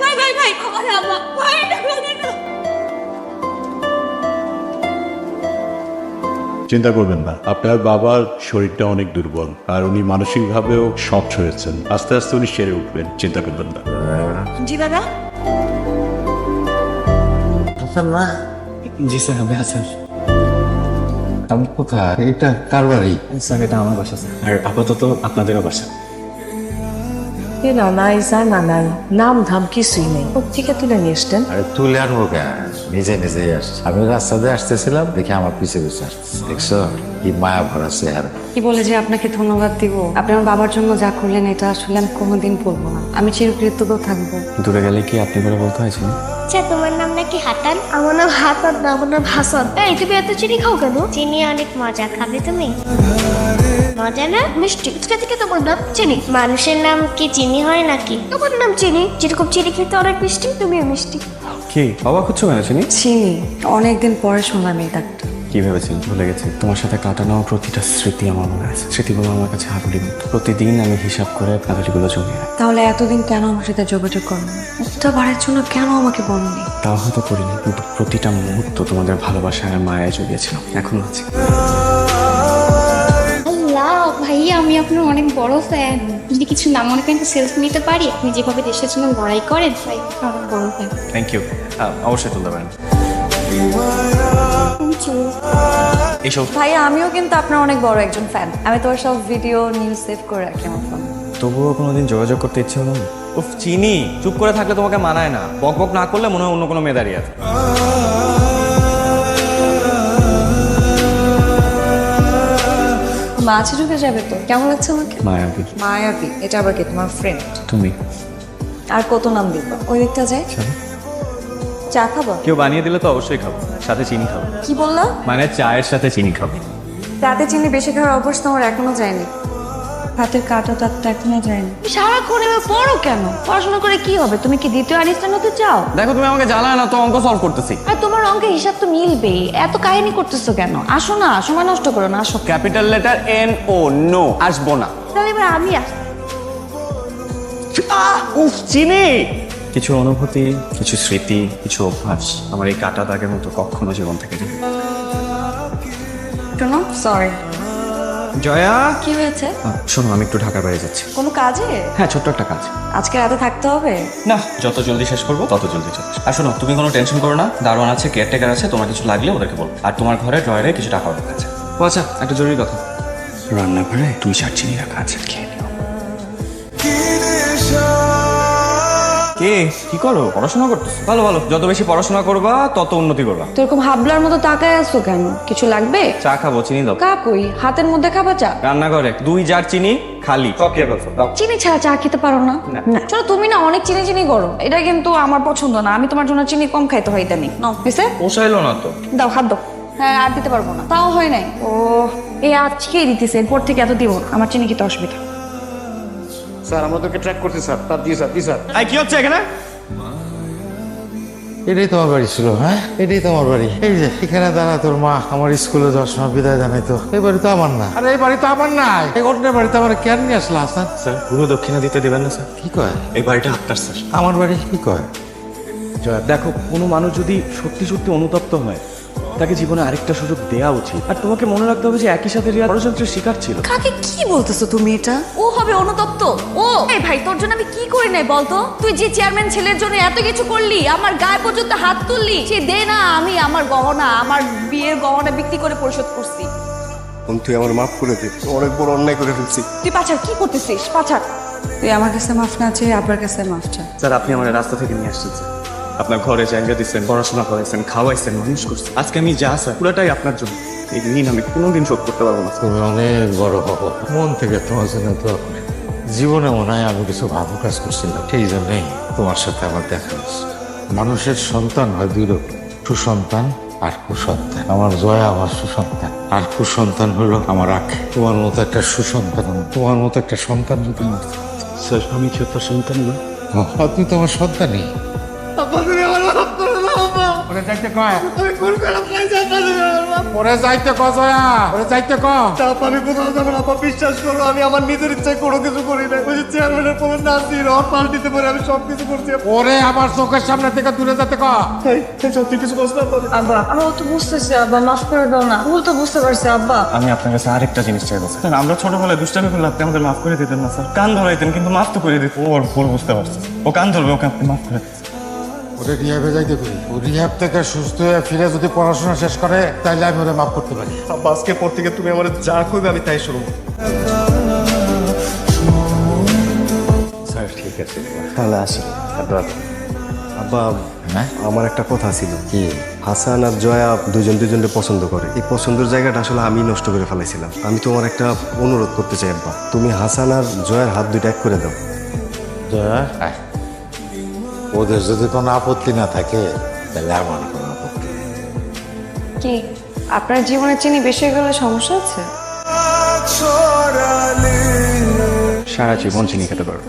ভাই ভাই ভাই আমার আম্মা ভাই দেখো দেখো। চিন্তা করবেন না, আপনার বাবার শরীরটা অনেক দুর্বল আর উনি মানসিকভাবেও শক্ট হয়েছেন। আস্তে আস্তে উনি সেরে উঠবেন, চিন্তা করবেন না। জি দাদা। না জি স্যার, আমি হাসান। আমি কোথায়? এটা কার বাড়ি? স্যার এটা আমার বাসা স্যার, আর আপাতত আপনাদেরও বাসা। না নাই যায় না নাই, নাম ধাম কিছুই নেই, থেকে তুলে নিয়ে আসতেন। আরে তুলে আনবো কেন, নিজে নিজেই আসছে। আমি রাস্তা দিয়ে আসতেছিলাম, দেখে আমার পিছে পিছে আসছে। দেখছো কি মায়া ভরা চেহারা। কি বলে যে আপনাকে ধন্যবাদ দিব। আপনি আমার বাবার জন্য যা করলেন এটা আসলে আমি কোনোদিন বলবো না। আমি চিরকৃতজ্ঞ থাকবো। দূরে গেলে কি আপনি করে বলতে হয়েছে? আচ্ছা তোমার নাম নাকি হাতান? আমার নাম হাতান না, আমার নাম হাসান। এই তুমি এত চিনি খাও কেন? চিনি অনেক মজা, খাবে তুমি? মজা না? মিষ্টি। আজকে থেকে তোমার নাম চিনি। মানুষের নাম কি চিনি হয় নাকি? তোমার নাম চিনি, যেরকম চিনি খেতে অনেক মিষ্টি, তুমিও মিষ্টি। কি অবাক হচ্ছ কেন চিনি? চিনি অনেকদিন পরে শুনলাম এই ডাকটা। কি ভেবেছিলেন ভুলে গেছি? তোমার সাথে কাটানো প্রতিটা স্মৃতি আমার মনে আছে। স্মৃতিগুলো আমার কাছে হাতুড়ি মতো। প্রতিদিন আমি হিসাব করে হাতুড়িগুলো জমিয়ে রাখি। তাহলে এতদিন কেন আমার সাথে যোগাযোগ করনি? একটা বারের জন্য কেন আমাকে বলনি? তাও হয়তো করিনি, কিন্তু প্রতিটা মুহূর্ত তোমাদের ভালোবাসায় আর মায়ায় জড়িয়েছিলাম, এখনো আছে। আল্লাহ ভাইয়া, আমি আপনার অনেক বড় ফ্যান। যদি কিছু না মনে করেন সেলফি নিতে পারি? আপনি যেভাবে দেশের জন্য লড়াই করেন, তাই অনেক বড় ফ্যান। Thank you. অবশ্যই তুলতে পারেন। এইসব ভাইয়া আমিও কিন্তু আপনার অনেক বড় একজন ফ্যান। আমি তোমার সব ভিডিও নিউজ সেভ করে রাখি আমার ফোনে। তবুও কোনোদিন যোগাযোগ করতে ইচ্ছে হলো না? উফ চিনি, চুপ করে থাকলে তোমাকে মানায় না। বক বক না করলে মনে হয় অন্য কোনো মেয়ে দাঁড়িয়ে আছে। মাছ ঢুকে যাবে তো? কেমন লাগছে আমাকে? মায়াবী। মায়াবী? এটা আবার কি তোমার ফ্রেন্ড? তুমি আর কত নাম দিব? ওই দিকটা যাই। চা খাবা? কেউ বানিয়ে দিলে তো অবশ্যই খাবো, সাথে চিনি খাবো। কি বললা? মানে চায়ের সাথে চিনি খাবো। রাতে চিনি বেশি খাওয়ার অভ্যাস তোমার এখনো যায়নি। হাতের কাটা তারটা এখনো যায়নি। সারাক্ষণ এবার পড়ো কেন? পড়াশোনা করে কি হবে? তুমি কি দ্বিতীয় আইনস্টাইন হতে চাও? দেখো তুমি আমাকে জ্বালায় না তো, অঙ্ক সলভ করতেছি। আর তোমার অঙ্কের হিসাব তো মিলবেই, এত কাহিনী করতেছো কেন? আসো না, সময় নষ্ট করো না, আসো। Capital letter N O, no, আসবো না। তাহলে এবার আমি আসি। উফ চিনি। কিছু অনুভূতি, কিছু স্মৃতি, কিছু অভ্যাস আমার এই কাটা দাগের মতো কখনো জীবন থেকে যাবে। শোনো, সরি। জয়া, কি হয়েছে? শোনো, আমি একটু ঢাকার বাইরে যাচ্ছি। কোনো কাজে? হ্যাঁ, ছোট্ট একটা কাজ। আজকে রাতে থাকতে হবে? না, যত জলদি শেষ করবো তত জলদি চলে আসবো। আর শোনো, তুমি কোনো টেনশন করো না, দারোয়ান আছে, কেয়ারটেকার আছে, তোমার কিছু লাগলে ওদেরকে বলবো। আর তোমার ঘরে ড্রয়ারে কিছু টাকা রাখা আছে। ও আচ্ছা, একটা জরুরি কথা, রান্নাঘরে 2-4 চিনি রাখা আছে, খেয়ে নিও। কে কি করো? পড়াশোনা করতেছো? ভালো ভালো, যত বেশি পড়াশোনা করবা তত উন্নতি করবা। তো এরকম হাবলার মতো তাকায় আসছো কেন? কিছু লাগবে? চা খাবো, চিনি দাও। কাকুই হাতের মধ্যে খাবা চা? রান্নাঘরে 2 জার চিনি খালি। সব খেয়ে ফেলছো, দাও। চিনি ছাড়া চা খেতে পারো না? না চলো, তুমি না অনেক চিনি চিনি করো, এটা কিন্তু আমার পছন্দ না। আমি তোমার জন্য চিনি কম খাইতে হয় ইদানিং। নাও হয়েছে? পোষাইলো না তো। দাও, হাত দাও। হ্যাঁ, আর দিতে পারবো না। তাও হয় নাই। ও এই আজকেই দিতেছে, এরপর থেকে এত দিব না। আমার চিনি খেতে অসুবিধা। স্যার আমাদেরকে ট্র্যাক করতে স্যার, তার দিয়ে স্যার, দিয়ে স্যার। আই কি হচ্ছে এখানে? এটাই তোমার বাড়ি ছিল? হ্যাঁ, এটাই তোমার বাড়ি। এই যে এখানে দাঁড়া তোর মা আমার স্কুলে যাওয়ার সময় বিদায় জানাইতো। এই বাড়ি তো আমার না। আরে এই বাড়ি তো আমার নাই, এই অন্যের বাড়িতে আমার কেন নিয়ে আসলা হাসান? স্যার, পুরো দক্ষিণা দিতে দেবেন না স্যার? কি কয়? এই বাড়িটা আপনার স্যার। আমার বাড়ি? কি কয়? জয়া দেখো, কোনো মানুষ যদি সত্যি সত্যি অনুতপ্ত হয় তাকে জীবনে আরেকটা সুযোগ দেওয়া উচিত। আর তোমাকে মনে রাখতে হবে যে একই সাথে রিয়া ষড়যন্ত্রের শিকার ছিল। কাকে কি বলতেছো তুমি এটা? ও হবে অনুতপ্ত? ও এই ভাই, তোর জন্য আমি কি করি নাই বলতো? তুই যে চেয়ারম্যান ছেলের জন্য এত কিছু করলি, আমার গায়ে পর্যন্ত হাত তুললি, সে দে না আমি আমার গহনা, আমার বিয়ের গহনা বিক্রি করে পরিশোধ করছি। তুই আমার মাফ করে দে, অনেক বড় অন্যায় করে ফেলছি। তুই পাচার কি করতেছিস? পাচার? তুই আমার কাছে মাফ না চেয়ে আপনার কাছে মাফ চা। স্যার, আপনি আমার রাস্তা থেকে নিয়ে আসছেন স্যার। আপনার ঘরে জায়গা দিচ্ছেন, পড়াশোনা করাইছেন, খাওয়াইছেন, মানুষ করছেন। আজকে আমি যা স্যার পুরোটাই আপনার জন্য। এই ঋণ আমি কোনোদিন শোধ করতে পারবো না। তুমি অনেক বড় হবো, মন থেকে তোমার জন্য দোয়া করি। জীবনে মনে হয় আমি কিছু ভালো কাজ করছিলাম, সেই জন্যই তোমার সাথে আমার দেখা হয়েছে। মানুষের সন্তান হয় দুই রকম, সুসন্তান আর কুসন্তান। আমার জয়া আমার সুসন্তান, আর কুসন্তান হলো আমার আঁকে। তোমার মতো একটা সুসন্তান, তোমার মতো একটা সন্তান যদি স্যার, আমি কি আপনার সন্তান না? তুমি তোমার সন্তানই। আমাদের আমার মাফ করে দাও, বাবা। দেখতে কয় আমি ভুল করে ফেলেছি। ওরে যাইতে ক জয়া, ওরে যাইতে ক। আমি কোথাও যাবো না আপা, বিশ্বাস করো আমি আমার নিজের ইচ্ছায় কোনো কিছু করি না। ওই যে চেয়ারম্যানের ফোন নাসির ওর পাল্টিতে পারে আমি সব কিছু করছি। ওরে আমার চোখের সামনে থেকে দূরে যেতে ক। সত্যি কিছু বলতে না পারে। আব্বা আমি তো বুঝতেছি আব্বা, মাফ করে দাও না, ভুল তো বুঝতে পারছি আব্বা। আমি আপনার কাছে আরেকটা জিনিস চাইবো স্যার। আমরা ছোটবেলায় দুষ্টামি করলে আপনি আমাদের মাফ করে দিতেন না স্যার? কান ধরাইতেন কিন্তু মাফ তো করে দিতেন। ওর ভুল বুঝতে পারছে, ও কান ধরবে, ওকে আপনি মাফ করে দিতেন। ওরে রিহাবে যাইতে করি, ও রিহাব থেকে সুস্থ হয়ে ফিরে যদি পড়াশোনা শেষ করে তাইলে আমি ওরে মাফ করতে পারি। আব্বা আজকে পর থেকে তুমি আমার যা করবে আমি তাই শুনবো। স্যার ঠিক আছে, তাহলে আসি। আব্বা হ্যাঁ? আমার একটা কথা ছিল কি, হাসান আর জয়া দুজনকে পছন্দ করে। এই পছন্দের জায়গাটা আসলে আমি নষ্ট করে ফেলাইছিলাম। আমি তোমার একটা অনুরোধ করতে চাই আব্বা, তুমি হাসান আর জয়ার হাত দুইটা এক করে দাও। জয়া, ওদের যদি কোনো আপত্তি না থাকে তাহলে আমার কোনো আপত্তি নেই। কি আপনার জীবনে চিনি বেশি হয়ে গেলে সমস্যা আছে? সারা জীবন চিনি খেতে পারো।